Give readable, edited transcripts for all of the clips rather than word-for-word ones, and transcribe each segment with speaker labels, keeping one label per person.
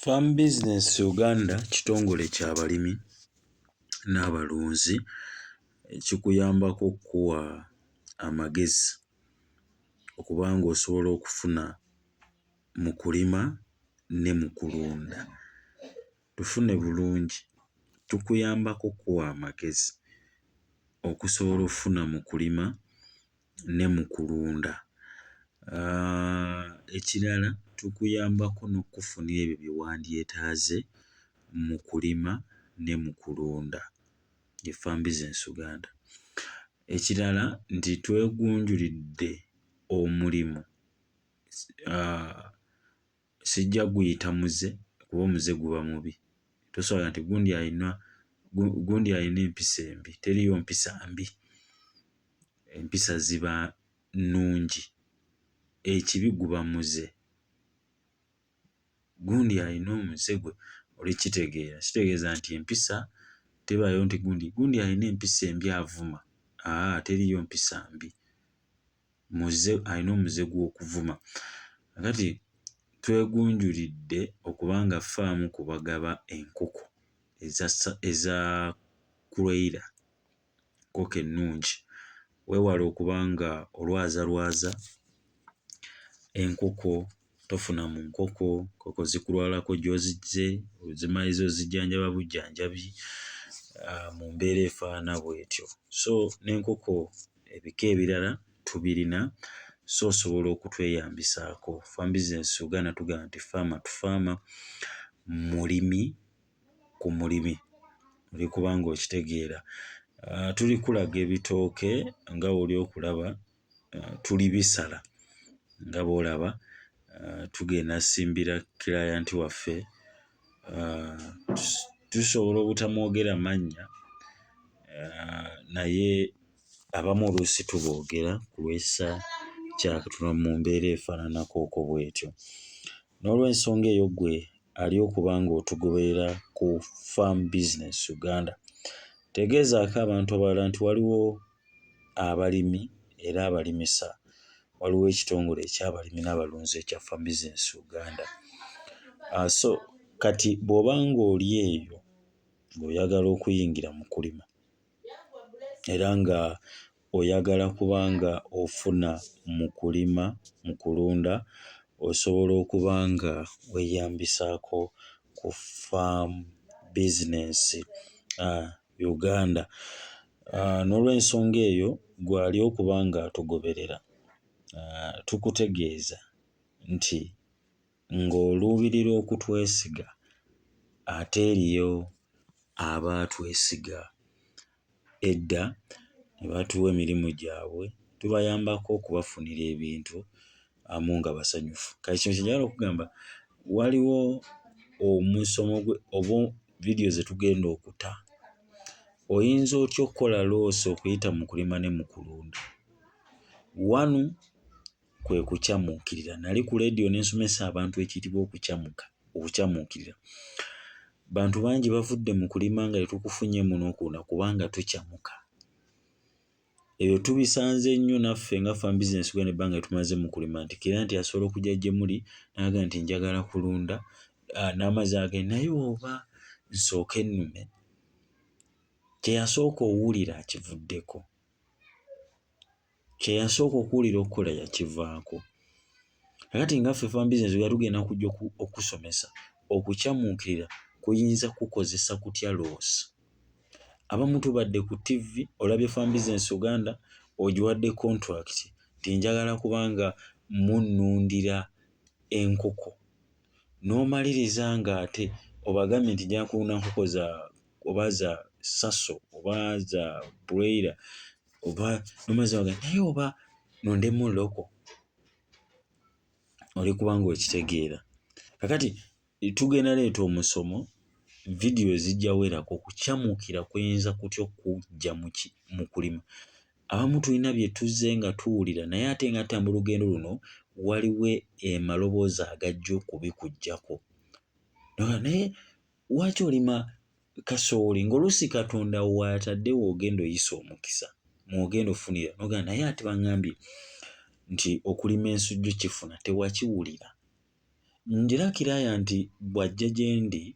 Speaker 1: Farm Business Uganda kitongole ky'abalimi n'abalunzi ekikuyambako okukuwa amagezi okuba ng'osobola okufuna mu kulima ne mu kulunda. Tufune bulungi, tukuyambako okukuwa amagezi okusobola okufuna mu kulima ne mu kulunda. Ekirala tukuyambako n'okukufunira ebyo bye wandyetaaze mu kulima ne mu kulunda, ye Farm Business Uganda. Ekirala nti twegunjulidde omulimu, sijja guyita muze kuba omuze guba mubi. Tosobola nti gundi alina empisa embi, teriiyo mpisa mbi, empisa ziba nnungi. Ekibi guba muze. Gundi alina omuze gwe olikitegeera, kitegeeza nti empisa tebaayo nti gundi alina empisa embi avuma. Teriiyo mpisa mbi, muze, alina omuze gw'okuvuma. Kakati twegunjulidde okuba nga ffaamu ku bagaba enkoko eza Broiler, nkoko ennungi. Weewale okuba nga olwazalwaza enkoko, tofuna mu nkoko zikulwalako gy'ozizze, ozimaliza ozijjanjaba bujjanjabi mu mbeera efaanana bw'etyo. So n'enkoko ebika ebirala tubirina, so osobola okutweyambisaako. Farm Business Uganda tugamba nti farmer to farmer, mulimi ku mulimi, oli kuba ng'okitegeera. Tuli kulaga ebitooke nga bw'oli okulaba, tuli bisala nga bw'olaba, tugenda simbira client waffe. Tusobola obutamwogera mannya naye abamu oluusi tuboogera ku lw'ekisa kyakatona mu mbeera efaananako bw'etyo. N'olw'ensonga eyo ggwe ali okuba ng'otugoberera ku Farm Business Uganda, tegeezaako abantu abalala nti waliwo abalimi era abalimisa, waliwo ekitongole eky'abalimi n'abalunzi ekya Farm Business Uganda. So kati bw'oba ng'oli eyo ng'oyagala okuyingira mu kulima era nga oyagala kuba nga ofuna mu kulima, mu kulunda, osobola okuba nga weeyambisaako ku Farm Business Uganda. N'olw'ensonga eyo ggwe ali okuba nga atugoberera, tukutegeeza nti ng'oluubirira okutwesiga ate eriyo abaatwesiga edda ne batuwa emirimu gyabwe, tubayambako okubafunira ebintu nga basanyufu. Kati kino kye njagala okugamba, waliwo omusomo oba vidiyo ze tugenda okuta. Oyinza otya okukola loosi okuyita mu kulima ne mu kulunda? Wanu kwe kukyamuukirira. Nali ku leediyo ne nsomesa abantu ekiyitibwa okukyamuukirira. Bantu bangi bavudde mu kulima nga tetukufunyeemu n'okulunda kubanga tukyamuka. Ebyo tubisanze nnyo naffe nga Farm Business Uganda ebbanga lye tumaze mu kulima, nti client asobola okujja gye muli n'agamba nti njagala kulunda, n'amazzi agenda naye oba nsooke nnume. Kye yasooka owulira akivuddeko, kye yasooka okuwulira okukola yakivaako. Kakati nga ffe Farm Business Uganda tugenda kujja okusomesa okukyamuukirira kuyinza kukozesa kutya loosi. Abamu tubadde ku TV, olabye Farm Business Uganda, ogiwadde contract nti njagala kuba nga munnundira enkoko, n'omaliriza ng'ate obagambye nti njagala kulunda nkoko oba za Saso oba za Broiler oba n'omazzi bagamba naye oba nondemu loko, oli kuba ng'okitegeera. Kakati tugenda leeta omusomo, vidiyo zijja werako okukyamuukira kuyinza kutya okujja mu kulima. Abamu tulina bye tuzze nga tuwulira naye ate nga tutambula olugendo luno waliwo amaloboozi agajja okubikuggyako. Naye lwaki olima kasooli ng'oluusi Katonda w'ataddewo ogenda oyisa omukisa mw'ogenda ofunira, n'ogamba naye ate baŋŋambye nti okulima ensujju kifuna, tewakiwulira. Ngirakiraya nti bw'ajja gye ndi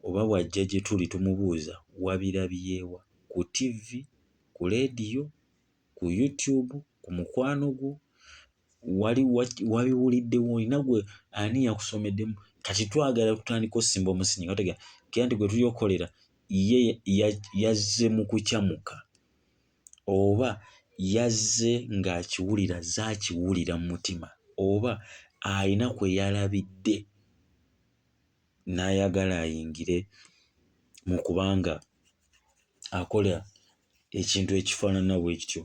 Speaker 1: oba bw'ajja gye tuli tumubuuza wabirabyewa ku TV, ku leediyo, ku YouTube, ku mukwano gwo, wabiwuliddewo, olina gwe ani yakusomeddemu? Kati twagala tutandika osimba omusingi nga tegera kera nti gwe tuli okukolera ye yazze mu kukyamuka oba yazze ng'akiwulira zaakiwulira mu mutima oba ayina kwe yalabidde n'ayagala ayingire mu kubanga akola ekintu ekifaanana bwe kityo.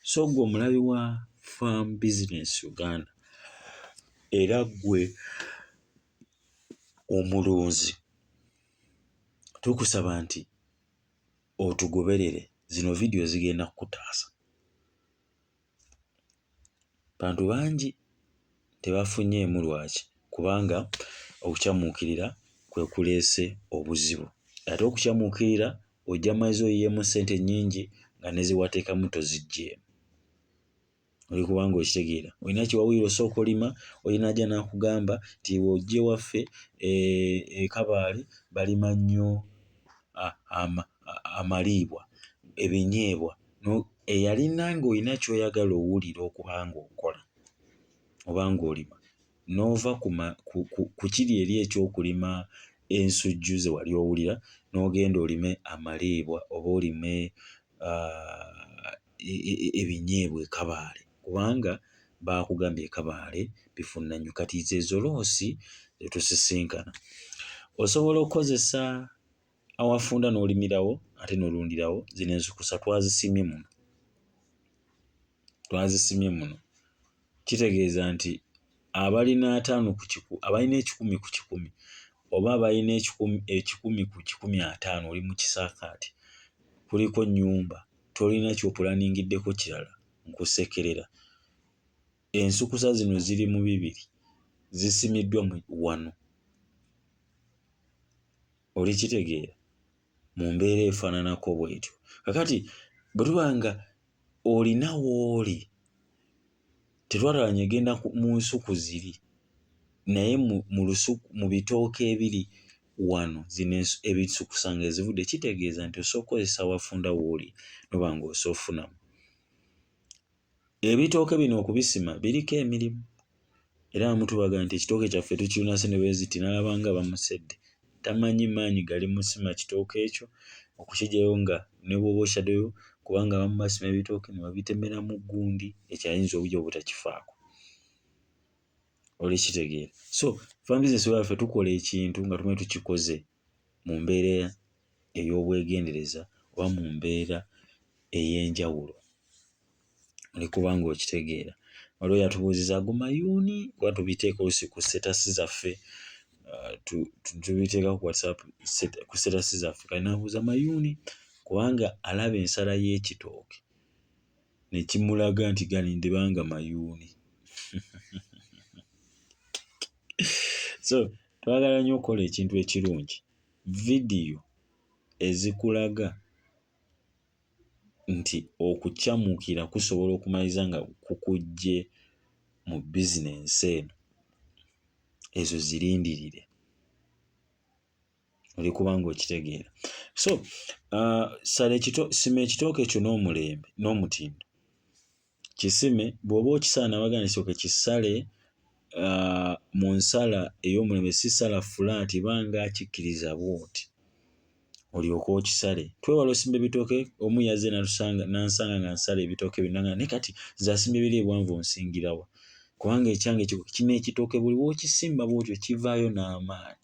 Speaker 1: So gwe omulabi wa Farm Business Uganda era ggwe omulunzi, tukusaba nti otugoberere, zino vidiyo zigenda kukutaasa. Bantu bangi tebafunyeemu lwaki? Kubanga okukyamuukirira kwe kuleese obuzibu. Ate okukyamuukirira ojja maze oyiyeemu ssente nnyingi nga ne ziwateekamu toziggyeemu. Oli kubanga okitegeera. Olina kyewawulira osooka olima, olina ajja n'akugamba nti ojje waffe e Kabaale balima nnyo amaliibwa, ebinyeebwa. Eyalina ng'olina ky'oyagala owulira okuba ng'okola oba ng'olima, n'ova ku kiri eri eky'okulima ensujju ze wali owulira n'ogenda olime amaliibwa oba olime ebinyeebwa e Kabaale kubanga baakugambye e Kabaale bifuna nnyo. Kati zeezo loosi zetusisinkana. Osobola okukozesa awafunda n'olimirawo ate n'olundirawo. Zino ensukusa twazisimye muno. Kitegeeza nti abalina 5 ku 10, abalina 10 ku 10 oba abalina 10 ku 50 oli mu kisaakaati, kuliko nnyumba, tolina ky'opulaningiddeko kirala, nkusekerera. Ensukusa zino ziri mu 2 zisimiddwa wano. Oli kitegeera mu mbeera efaananako bw'etyo. Kakati bwe tuba nga olina w'oli tetwalabanye egenda mu nsuku ziri naye mu bitooke ebiri wano zino ebisukusa ng'ezivudde, kitegeeza nti osooka okozesa awafunda w'oli noba ng'osoofunamu. Ebitooke bino okubisima biriko emirimu era abamu tubaga nti ekitooke kyaffe tukiruna ssente bwe ziti n'alaba nga bamusedde, tamanyi maanyi gali mu sima kitooke ekyo okukiggyayo nga ne bw'oba okyaddeyo kubanga abamu basima ebitooke ne babitemera mu ggundi ekyo ayinza obujja obutakifaako. Oli kitegeera. So Farm Business yaffe tukola ekintu nga tumanyi tukikoze mu mbeera ey'obwegendereza oba mu mbeera ey'enjawulo. Oli kubanga okitegeera. Waliwo yatubuuziza ago mayuuni kuba tubiteeka oluusi ku ssetasi zaffe, tubiteeka ku WhatsApp ku ssetasi zaffe. Kati n'abuuza mayuuni kubanga alaba ensala y'ekitooke ne kimulaga nti galindibanga mayuuni. So twagala nnyo okukola ekintu ekirungi, vidiyo ezikulaga nti okukyamuukira kusobola okumaliza nga kukuggye mu bizinensi eno, ezo zirindirire. Oli kubanga okitegeera. So sima ekitooke ekyo n'omulembe n'omutindo, kisime. Bw'oba okisala nabagana kisooke kisale mu nsala ey'omulembe, si sala fulaati banga akikkiriza bw'oti olyoke okisale. Twewala osimba ebitooke. Omu yazze n'ansanga nga nsala ebitooke bino naye kati zasimba ebiri ebwanvu onsingirawa kubanga ekyange kino ekitooke buli w'okisimba bw'otyo kivaayo n'amaanyi.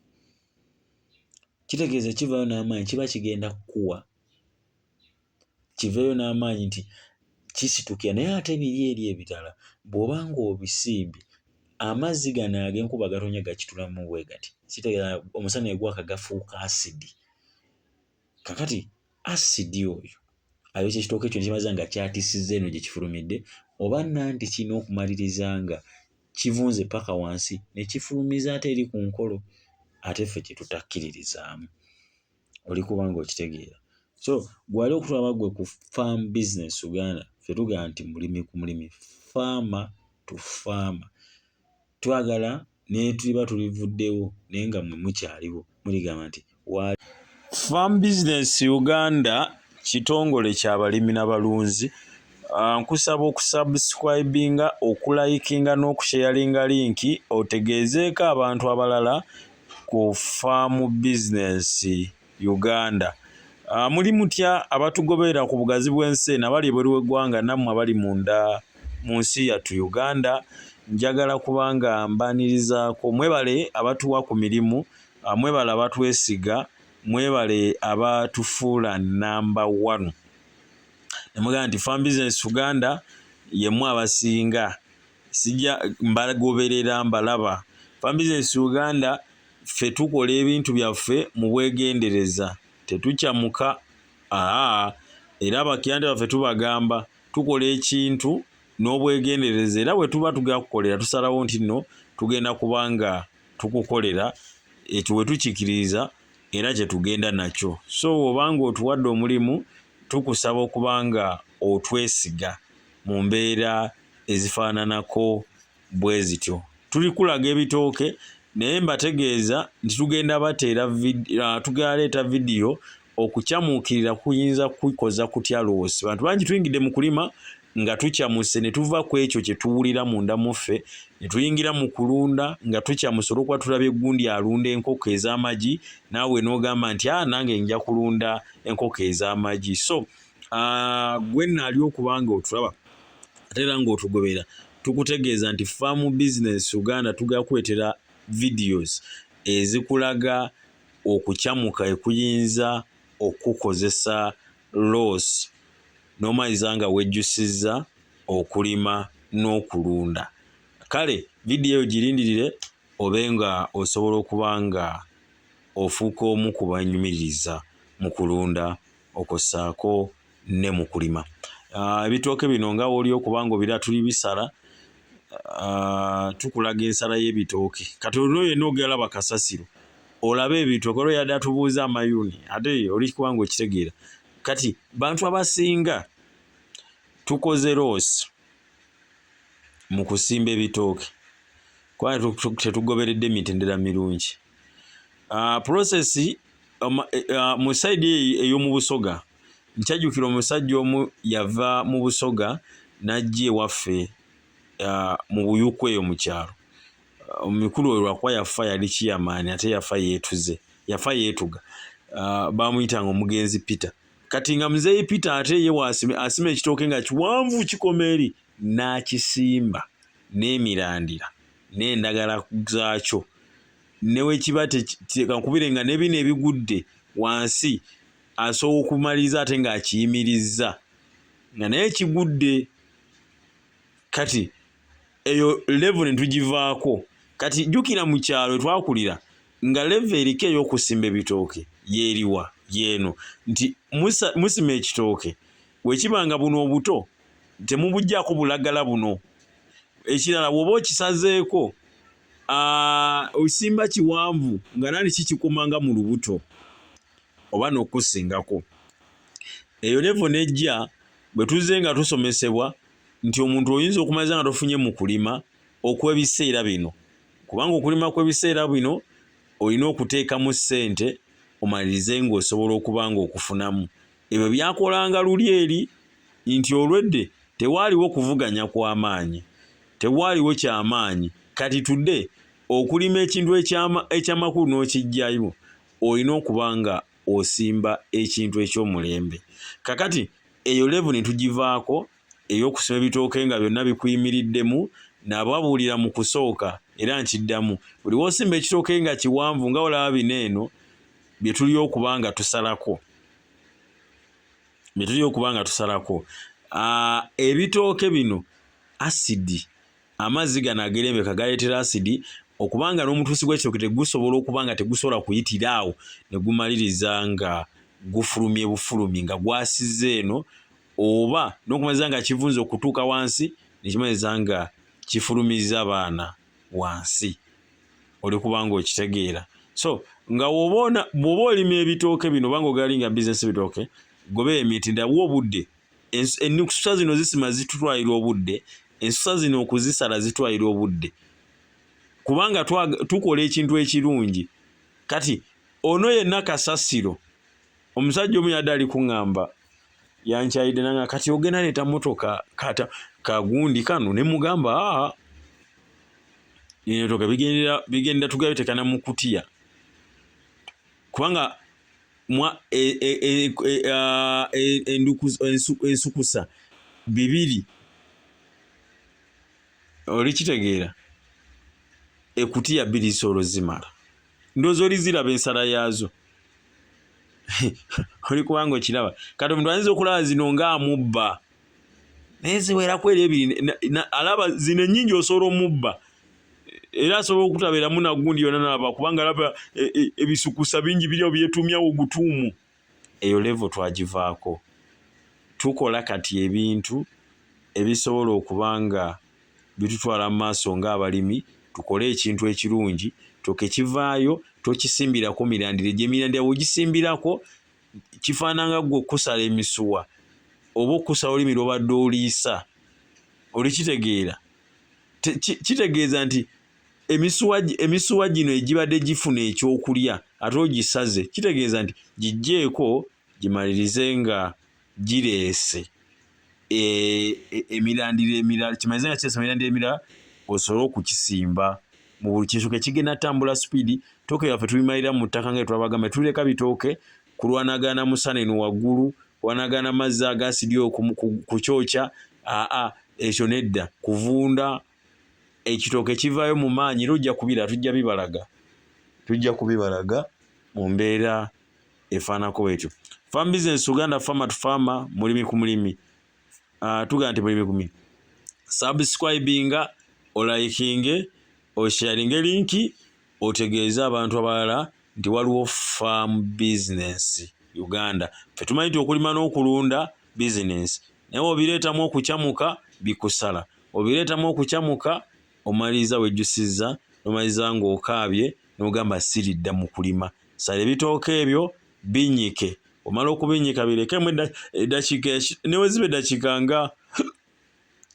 Speaker 1: Kitegeeza kivaayo n'amaanyi kiba kigenda kukuwa kiveeyo n'amaanyi nti kisitukira. Naye ate ebiri eri ebirala bw'oba ng'obisimbye amazzi gano ag'enkuba gatonnya gakitulamu bwe gati, kitegeeza omusana egwaka gafuuka asidi. Kakati asidi oyo ayokya ekitooke ekyo nekimaze nga kyatisizza eno gye kifulumidde, oba nanti kirina okumaliriza nga kivunze paka wansi ne kifulumiza ate eri ku nkolo, ate ffe kye tutakkiririzaamu. Oli kubanga okitegeera. So gwali okutulaba gwe ku Farm Business Uganda, ffe tugamba nti mulimi ku mulimi, farmer to farmer. Twagala ne tuliba tulivuddewo naye nga mmwe mukyaliwo muligamba nti Farm Business Uganda kitongole ky'abalimi n'abalunzi. Nkusaba okusubscribinga, okulayikinga n'okusharinga linki otegeezeeko abantu abalala ku Farm Business Uganda. Muli mutya abatugoberera ku bugazi bw'ensi nabali ebweru w'eggwanga nammwe abali munda mu nsi yattu Uganda. Njagala kubanga mbanirizaako mwebale abatuwa ku mirimu, mwebale abatwesiga, mwebale abatufuula namba 1. Nemugamba nti Farm Business Uganda yemmwe abasinga sijja mbagoberera mbalaba. Farm Business Uganda ffe tukola ebintu byaffe mu bwegendereza, tetukyamuka. Era abakiyande baffe tubagamba tukola ekintu n'obwegendereza, era bwe tuba tugenda kukolera tusalawo nti nno tugenda kubanga tukukolera ekyo bwe tukikiriza era kye tugenda nakyo. So obanga otuwadde omulimu tukusaba okubanga otwesiga mu mbeera ezifaananako bwe zityo. Tuli kulaga ebitooke naye mbategeeza nti tugenda leeta vidiyo okukyamuukirira kuyinza kukoza kutya loosi. Bantu bangi tuyingidde mu kulima nga tukyamuse ne tuva ku ekyo kye tuwulira munda muffe ne tuyingira mu kulunda nga tukyamuse olw'okuba tulabye eggundi alunda enkoko ez'amagi, naawe n'ogamba nti nange nja kulunda enkoko ez'amagi. So gwe naali okubanga otulaba ate era ng'otugobera, tukutegeeza nti Farm Business Uganda tugenda kuleetera videos ezikulaga okukyamuka ekuyinza okukozesa loss n'omayiza nga wejjusizza okulima n'okulunda. Kale vidiyo eyo girindirire obe nga osobola okuba nga ofuuka omu ku banyumiririza mu kulunda okossaako ne mu kulima. Ebitooke bino nga woli okubanga obira tuli bisala, tukulaga ensala y'ebitooke. Kati olwo yenna ogeraba kasasiro olabe ebitooke olwo yadde atubuuza amayuni ate oli kubanga okitegeera. Kati bantu abasinga tukoze loss mu kusimba ebitooke kuba tetugoberedde emitendera mirungi. Process mu saidi ey'omu Busoga, nkyajjukira omusajja omu yava mu Busoga n'ajja ewaffe mu Buyukwe eyo mu kyalo. Omukulu we lwakuba yafa yali kiyamaani ate yafa yeetuga. Bamuyitanga omugenzi Peter. Kati nga muzeeyi Peter ate ye asima ekitooke nga kiwanvu kikoma eri n'akisimba n'emirandira n'endagala zaakyo ne wekiba tekakubire nga ne bino ebigudde wansi asobola okumaliriza ate ng'akiyimirizza nga naye kigudde. Kati eyo level ne tugivaako. Kati jjukira mu kyalo twakulira nga level eriko ey'okusimba ebitooke yeeriwa yeeno nti musima ekitooke bwekibanga buno obuto temubuggyako bulagala buno. Ekirala bw'oba okisazeeko osimba kiwanvu nga nani kikikumanga mu lubuto oba n'okusingako. Eyo level nejja bwe tuzze nga tusomesebwa nti omuntu oyinza okumaliza nga tofunye mu kulima okw'ebiseera bino, kubanga okulima kw'ebiseera bino olina okuteekamu ssente omalirize ng'osobola okuba nga okufunamu. Ebyo byakolanga luli eri nti olwedde tewaaliwo kuvuganya kw'amaanyi, tewaaliwo ky'amaanyi. Kati tudde okulima ekintu eky'amakulu n'okijjayo olina okuba nga osimba ekintu eky'omulembe. Kakati eyo level ne tugivaako ey'okusima ebitooke nga byonna bikuyimiriddemu, nababuulira mu kusooka era nkiddamu, buli w'osimba ekitooke nga kiwanvu nga olaba bino eno bye tuli okuba nga tusalako. Ebitooke bino asidi, amazzi gano agerembeka galeetera asidi okubanga n'omutuusi gw'ekitooke tegusobola okuba nga tegusobola kuyitira awo ne gumaliriza nga gufulumye bufulumi nga gwasizza eno, oba n'okumaliza nga kivunze okutuuka wansi ne kimaliza nga kifulumiza abaana wansi. Oli kubanga okitegeera. So nga bw'oba olima ebitooke bino obanga ogalinga bizinesi ebitooke, gobe emitendera w'obudde. Ensusa zino zisima zitutwalira obudde, ensusa zino okuzisala zitwalira obudde. kubanga tukola ekintu ekirungi. Kati ono yenna kasasiro omusajja omu yadde ali kuŋŋamba yankyayidde nanga kati ogenda leeta motoka kata kagundi kano ne mugamba toka bigenda tugabitekana mu kutiya kubanga ensukusa bibiri oli kitegeera ekutiya bbiri solo zimala ndowooza oli ziraba ensala yaazo oli kubanga okiraba kati omuntu ayinza okulaba zino ng'amubba naye ziwerako eri ebiri alaba zino ennyingi osobola omubba era asobola okutabeeramu nagundi yonna nalaba kubanga alaba ebisukusa bingi biriawo byetumyawo ogutuumu. Eyo levo twagivaako. Tukola kati ebintu ebisobola okubanga bitutwala mu maaso ng'abalimi, tukole ekintu ekirungi, tokekivaayo tokisimbirako mirandire. Gye mirandire bw'ogisimbirako kifaananga ggwe okusala emisuwa oba okusala olulimi lw'obadde oliisa. Oli kitegeera? Kitegeeza nti emisuwa gino egibadde gifuna ekyokulya ate ogisaze, kitegeeza nti giggyeeko gimalirize nga gireese emirandire emirala, kimalize nga kireese emirandire emirala osobole okukisimba mu buli kisooke kigenda tambula sipiidi. Tooke yaffe tubimalira mu ttaka nga twabagamba tuleka bitooke kulwanagana musana eno waggulu, kulwanagana mazzi agaasidi ku kyokya. Ekyo nedda, kuvunda ekitooke kivaayo mu maanyi era ojja kubira tujja kubibalaga mu mbeera efaanako bwetyo. Farm Business Uganda, farmer to farmer, mulimi ku mulimi. Tugamba nti mulimi ku mulimi. Subscribinga, olikinge, osharinge linki, otegeeza abantu abalala nti waliwo Farm Business Uganda. Ffe tumanyi nti okulima n'okulunda business. Naye obireetamu okukyamuka bikusala. Obireetamu okukyamuka omaliriza wejjusizza, omaliza ng'okaabye n'ogamba siridda mu kulima. Sala ebitooke ebyo binyike. Omala okubinyika birekemu eddakiika ne bwe ziba eddakiika nga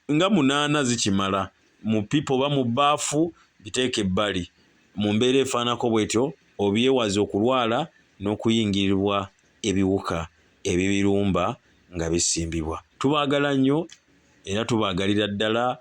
Speaker 1: 8 zikimala mu pipa oba mu bbaafu, biteeke ebbali. Mu mbeera efaanako bwetyo obyewaze okulwala n'okuyingirirwa ebiwuka ebibirumba nga bisimbibwa. Tubaagala nnyo era tubaagalira ddala